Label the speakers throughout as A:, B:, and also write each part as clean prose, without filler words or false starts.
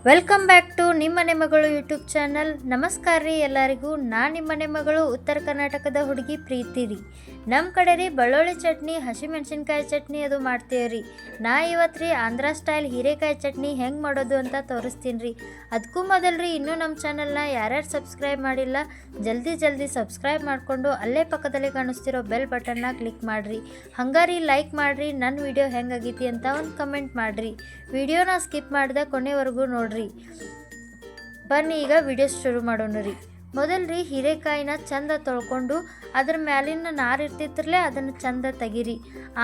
A: Welcome back to ನಿಮ್ಮನೆ ಮಗಳು YouTube channel. ನಮಸ್ಕಾರ ರೀ ಎಲ್ಲರಿಗೂ. ನಾನು ನಿಮ್ಮನೆ ಮಗಳು ಉತ್ತರ ಕರ್ನಾಟಕದ ಹುಡುಗಿ ಪ್ರೀತಿ ರೀ. ನಮ್ಮ ಕಡೆ ರೀ ಬೆಳ್ಳುಳ್ಳಿ ಚಟ್ನಿ, ಹಸಿಮೆಣಸಿನ್ಕಾಯಿ ಚಟ್ನಿ ಅದು ಮಾಡ್ತೀವಿ ರೀ. ನಾ ಇವತ್ತು ರೀ ಆಂಧ್ರ ಸ್ಟೈಲ್ ಹೀರೆಕಾಯಿ ಚಟ್ನಿ ಹೆಂಗೆ ಮಾಡೋದು ಅಂತ ತೋರಿಸ್ತೀನಿ ರೀ. ಅದಕ್ಕೂ ಮೊದಲು ರೀ ಇನ್ನೂ ನಮ್ಮ ಚಾನಲ್ನ ಯಾರ್ಯಾರು ಸಬ್ಸ್ಕ್ರೈಬ್ ಮಾಡಿಲ್ಲ ಜಲ್ದಿ ಸಬ್ಸ್ಕ್ರೈಬ್ ಮಾಡಿಕೊಂಡು ಅಲ್ಲೇ ಪಕ್ಕದಲ್ಲಿ ಕಾಣಿಸ್ತಿರೋ ಬೆಲ್ ಬಟನ್ನ ಕ್ಲಿಕ್ ಮಾಡಿರಿ. ಹಂಗಾರಿ ಲೈಕ್ ಮಾಡಿರಿ. ನನ್ನ ವಿಡಿಯೋ ಹೆಂಗಾಗೈತಿ ಅಂತ ಒಂದು ಕಮೆಂಟ್ ಮಾಡಿರಿ. ವಿಡಿಯೋನ ಸ್ಕಿಪ್ ಮಾಡಿದೆ ಕೊನೆವರೆಗೂ ನೋಡ್ರಿ. ಬನ್ನಿ ಈಗ ವಿಡಿಯೋ ಶುರು ಮಾಡೋಣ ರೀ. ಮೊದಲು ರೀ ಹೀರೆಕಾಯಿನ ಚಂದ ತೊಳ್ಕೊಂಡು ಅದ್ರ ಮ್ಯಾಲಿನ ನಾರು ಇರ್ತಿತ್ರಲ್ಲೇ ಅದನ್ನು ಚಂದ ತೆಗೀರಿ.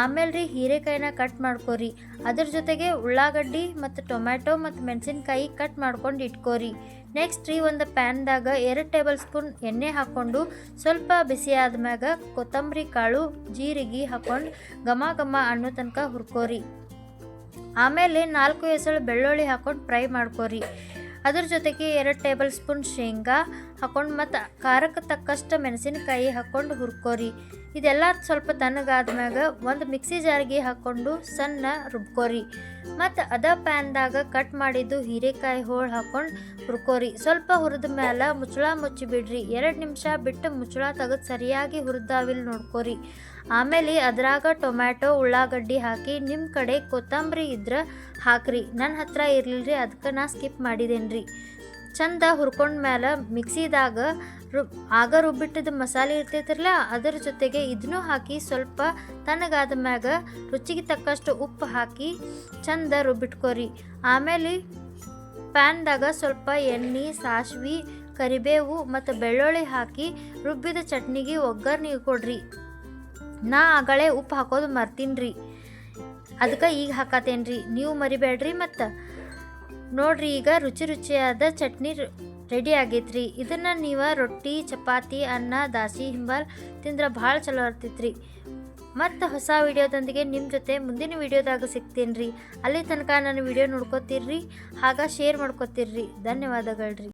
A: ಆಮೇಲೆ ರೀ ಹೀರೆಕಾಯಿನ ಕಟ್ ಮಾಡ್ಕೋರಿ. ಅದ್ರ ಜೊತೆಗೆ ಉಳ್ಳಾಗಡ್ಡಿ ಮತ್ತು ಟೊಮ್ಯಾಟೊ ಮತ್ತು ಮೆಣಸಿನ್ಕಾಯಿ ಕಟ್ ಮಾಡ್ಕೊಂಡು ಇಟ್ಕೋರಿ. ನೆಕ್ಸ್ಟ್ ರೀ ಒಂದು ಪ್ಯಾನ್ದಾಗ 2 ಟೇಬಲ್ ಸ್ಪೂನ್ ಎಣ್ಣೆ ಹಾಕ್ಕೊಂಡು ಸ್ವಲ್ಪ ಬಿಸಿ ಆದ್ಮ್ಯಾಗ ಕೊತ್ತಂಬರಿ ಕಾಳು, ಜೀರಿಗೆ ಹಾಕ್ಕೊಂಡು ಘಮ ಅನ್ನೋ ತನಕ ಹುರ್ಕೋರಿ. ಆಮೇಲೆ 4 ಎಸಳು ಬೆಳ್ಳುಳ್ಳಿ ಹಾಕ್ಕೊಂಡು ಫ್ರೈ ಮಾಡ್ಕೋರಿ. ಅದ್ರ ಜೊತೆಗೆ 2 ಟೇಬಲ್ ಸ್ಪೂನ್ ಶೇಂಗಾ ಹಾಕ್ಕೊಂಡು ಮತ್ತು ಖಾರಕ್ಕೆ ತಕ್ಕಷ್ಟು ಮೆಣಸಿನಕಾಯಿ ಹಾಕ್ಕೊಂಡು ಹುರ್ಕೋರಿ. ಇದೆಲ್ಲ ಸ್ವಲ್ಪ ತಣ್ಣಗಾದ್ಮ್ಯಾಗ ಒಂದು ಮಿಕ್ಸಿ ಜಾರಿಗೆ ಹಾಕ್ಕೊಂಡು ಸಣ್ಣ ರುಬ್ಕೋರಿ. ಮತ್ತು ಅದೇ ಪ್ಯಾನ್ದಾಗ ಕಟ್ ಮಾಡಿದ್ದು ಹೀರೆಕಾಯಿ ಹೋಳು ಹಾಕ್ಕೊಂಡು ಹುರ್ಕೋರಿ. ಸ್ವಲ್ಪ ಹುರಿದ ಮೇಲೆ ಮುಚ್ಚಳ ಮುಚ್ಚಿ ಬಿಡ್ರಿ. 2 ನಿಮಿಷ ಬಿಟ್ಟು ಮುಚ್ಚಳ ತೆಗೆದು ಸರಿಯಾಗಿ ಹುರಿದಾವಿಲ್ ನೋಡ್ಕೋರಿ. ಆಮೇಲೆ ಅದ್ರಾಗ ಟೊಮ್ಯಾಟೊ, ಉಳ್ಳಾಗಡ್ಡಿ ಹಾಕಿ ನಿಮ್ಮ ಕಡೆ ಕೊತ್ತಂಬರಿ ಇದ್ರೆ ಹಾಕ್ರಿ. ನನ್ನ ಹತ್ರ ಇರಲಿಲ್ಲ ಅದಕ್ಕೆ ನಾ ಸ್ಕಿಪ್ ಮಾಡಿದೇನ್ರಿ. ಚಂದ ಹುರ್ಕೊಂಡ್ಮೇಲೆ ಮಿಕ್ಸಿದಾಗ ಆಗ ರುಬ್ಬಿಟ್ಟಿದ್ದು ಮಸಾಲೆ ಇರ್ತೈತಿರಲ್ಲ ಅದರ ಜೊತೆಗೆ ಇದನ್ನು ಹಾಕಿ ಸ್ವಲ್ಪ ತಣ್ಣಗಾದ ಮ್ಯಾಗ ರುಚಿಗೆ ತಕ್ಕಷ್ಟು ಉಪ್ಪು ಹಾಕಿ ಚಂದ ರುಬ್ಬಿಟ್ಕೋರಿ. ಆಮೇಲೆ ಪ್ಯಾನ್ದಾಗ ಸ್ವಲ್ಪ ಎಣ್ಣೆ, ಸಾಸಿವೆ, ಕರಿಬೇವು ಮತ್ತು ಬೆಳ್ಳುಳ್ಳಿ ಹಾಕಿ ರುಬ್ಬಿದ ಚಟ್ನಿಗೆ ಒಗ್ಗರಣೆ ಕೊಡ್ರಿ. ನಾ ಆಗಳೇ ಉಪ್ಪು ಹಾಕೋದು ಮರ್ತೀನಿ ರೀ, ಅದಕ್ಕೆ ಈಗ ಹಾಕತ್ತೇನ್ರಿ, ನೀವು ಮರಿಬೇಡ್ರಿ. ಮತ್ತು ನೋಡ್ರಿ ಈಗ ರುಚಿಯಾದ ಚಟ್ನಿ ರೆಡಿ ಆಗೈತ್ರಿ. ಇದನ್ನು ನೀವು ರೊಟ್ಟಿ, ಚಪಾತಿ, ಅನ್ನ, ದಾಸಿ ಹಿಂಬಾಲ್ ತಿಂದ್ರೆ ಭಾಳ ಚಲೋ ಇರ್ತೈತ್ರಿ. ಮತ್ತು ಹೊಸ ವಿಡಿಯೋದೊಂದಿಗೆ ನಿಮ್ಮ ಜೊತೆ ಮುಂದಿನ ವಿಡಿಯೋದಾಗ ಸಿಗ್ತೀನಿ ರೀ. ಅಲ್ಲಿ ತನಕ ನನ್ನ ವಿಡಿಯೋ ನೋಡ್ಕೋತೀರ್ರಿ, ಶೇರ್ ಮಾಡ್ಕೋತೀರ್ರಿ. ಧನ್ಯವಾದಗಳು ರೀ.